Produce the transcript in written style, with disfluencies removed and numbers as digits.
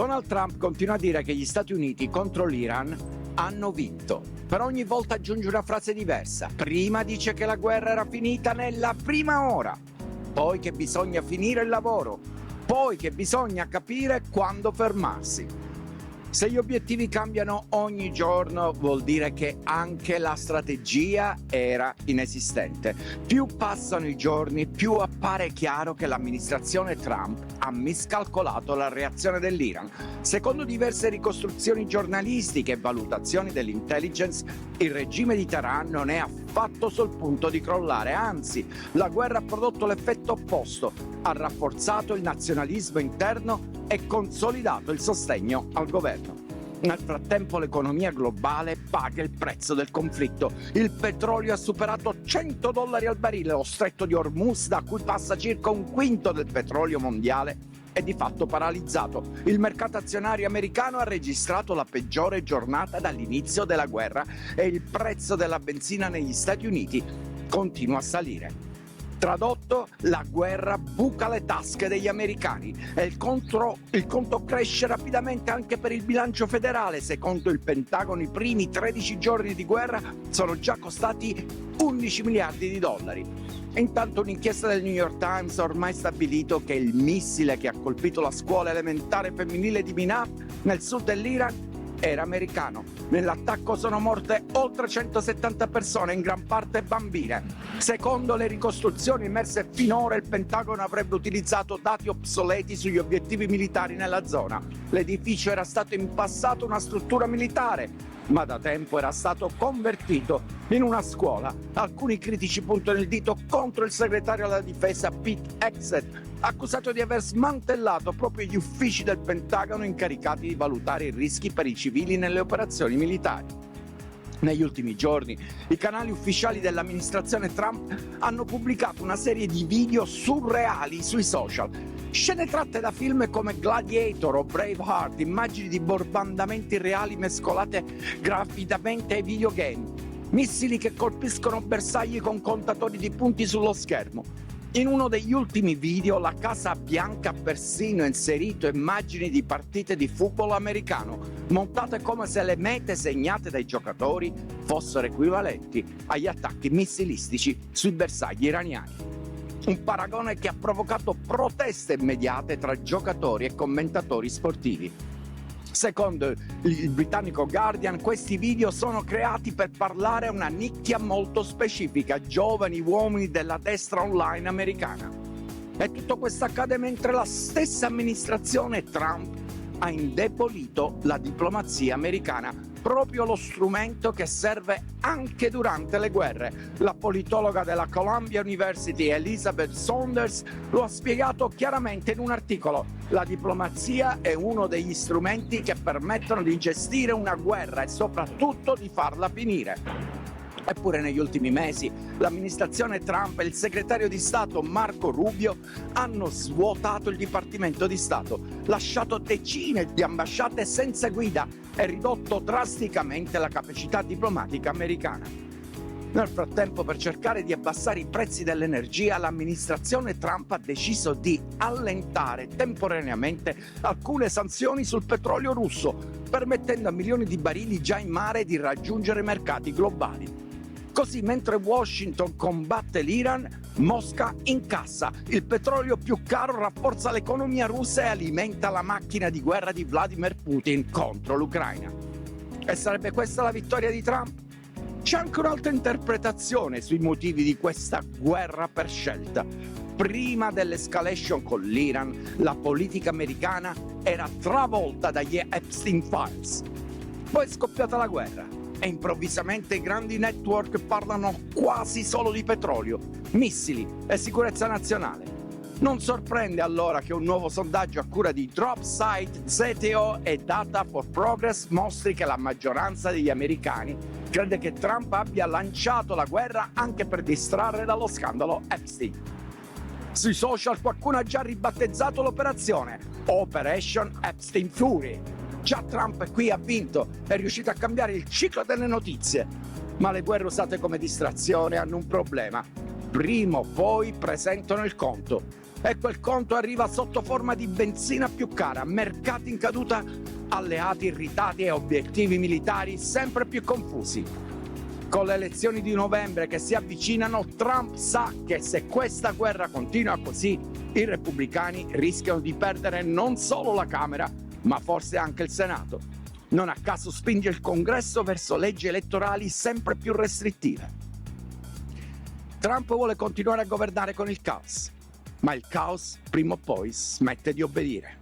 Donald Trump continua a dire che gli Stati Uniti contro l'Iran hanno vinto. Per ogni volta aggiunge una frase diversa. Prima dice che la guerra era finita nella prima ora, poi che bisogna finire il lavoro, poi che bisogna capire quando fermarsi. Se gli obiettivi cambiano ogni giorno, vuol dire che anche la strategia era inesistente. Più passano i giorni, più appare chiaro che l'amministrazione Trump ha miscalcolato la reazione dell'Iran. Secondo diverse ricostruzioni giornalistiche e valutazioni dell'intelligence, il regime di Teheran non è affatto sul punto di crollare, anzi, la guerra ha prodotto l'effetto opposto, ha rafforzato il nazionalismo interno e consolidato il sostegno al governo. Nel frattempo l'economia globale paga il prezzo del conflitto. Il petrolio ha superato $100 al barile, lo stretto di Hormuz, da cui passa circa un quinto del petrolio mondiale, è di fatto paralizzato. Il mercato azionario americano ha registrato la peggiore giornata dall'inizio della guerra e il prezzo della benzina negli Stati Uniti continua a salire. Tradotto, la guerra buca le tasche degli americani e il conto cresce rapidamente anche per il bilancio federale. Secondo il Pentagono, i primi 13 giorni di guerra sono già costati $11 miliardi. Intanto un'inchiesta del New York Times ha ormai stabilito che il missile che ha colpito la scuola elementare femminile di Minaf, nel sud dell'Iran, era americano. Nell'attacco sono morte oltre 170 persone, in gran parte bambine. Secondo le ricostruzioni emerse finora, il Pentagono avrebbe utilizzato dati obsoleti sugli obiettivi militari nella zona. L'edificio era stato in passato una struttura militare, ma da tempo era stato convertito in una scuola. Alcuni critici puntano il dito contro il segretario della difesa Pete Hegseth, accusato di aver smantellato proprio gli uffici del Pentagono incaricati di valutare i rischi per i civili nelle operazioni militari. Negli ultimi giorni, i canali ufficiali dell'amministrazione Trump hanno pubblicato una serie di video surreali sui social. Scene tratte da film come Gladiator o Braveheart, immagini di bombardamenti reali mescolate graficamente ai videogame, missili che colpiscono bersagli con contatori di punti sullo schermo. In uno degli ultimi video la Casa Bianca ha persino inserito immagini di partite di football americano, montate come se le mete segnate dai giocatori fossero equivalenti agli attacchi missilistici sui bersagli iraniani. Un paragone che ha provocato proteste immediate tra giocatori e commentatori sportivi. Secondo il britannico Guardian, questi video sono creati per parlare a una nicchia molto specifica, giovani uomini della destra online americana. E tutto questo accade mentre la stessa amministrazione Trump ha indebolito la diplomazia americana, proprio lo strumento che serve anche durante le guerre. La politologa della Columbia University Elizabeth Saunders lo ha spiegato chiaramente in un articolo. La diplomazia è uno degli strumenti che permettono di gestire una guerra e soprattutto di farla finire. Eppure negli ultimi mesi l'amministrazione Trump e il segretario di Stato Marco Rubio hanno svuotato il Dipartimento di Stato, lasciato decine di ambasciate senza guida e ridotto drasticamente la capacità diplomatica americana. Nel frattempo, per cercare di abbassare i prezzi dell'energia, l'amministrazione Trump ha deciso di allentare temporaneamente alcune sanzioni sul petrolio russo, permettendo a milioni di barili già in mare di raggiungere i mercati globali. Così, mentre Washington combatte l'Iran, Mosca incassa. Il petrolio più caro rafforza l'economia russa e alimenta la macchina di guerra di Vladimir Putin contro l'Ucraina. E sarebbe questa la vittoria di Trump? C'è anche un'altra interpretazione sui motivi di questa guerra per scelta. Prima dell'escalation con l'Iran, la politica americana era travolta dagli Epstein Files. Poi è scoppiata la guerra e improvvisamente i grandi network parlano quasi solo di petrolio, missili e sicurezza nazionale. Non sorprende allora che un nuovo sondaggio a cura di DropSite, ZTO e Data for Progress mostri che la maggioranza degli americani crede che Trump abbia lanciato la guerra anche per distrarre dallo scandalo Epstein. Sui social qualcuno ha già ribattezzato l'operazione Operation Epstein Fury. Già Trump qui ha vinto, è riuscito a cambiare il ciclo delle notizie. Ma le guerre usate come distrazione hanno un problema. Prima o poi presentano il conto. e quel conto arriva sotto forma di benzina più cara, mercati in caduta, alleati irritati e obiettivi militari sempre più confusi. Con le elezioni di novembre che si avvicinano, Trump sa che se questa guerra continua così, i repubblicani rischiano di perdere non solo la Camera, ma forse anche il Senato. Non a caso spinge il Congresso verso leggi elettorali sempre più restrittive. Trump vuole continuare a governare con il caos, ma il caos prima o poi smette di obbedire.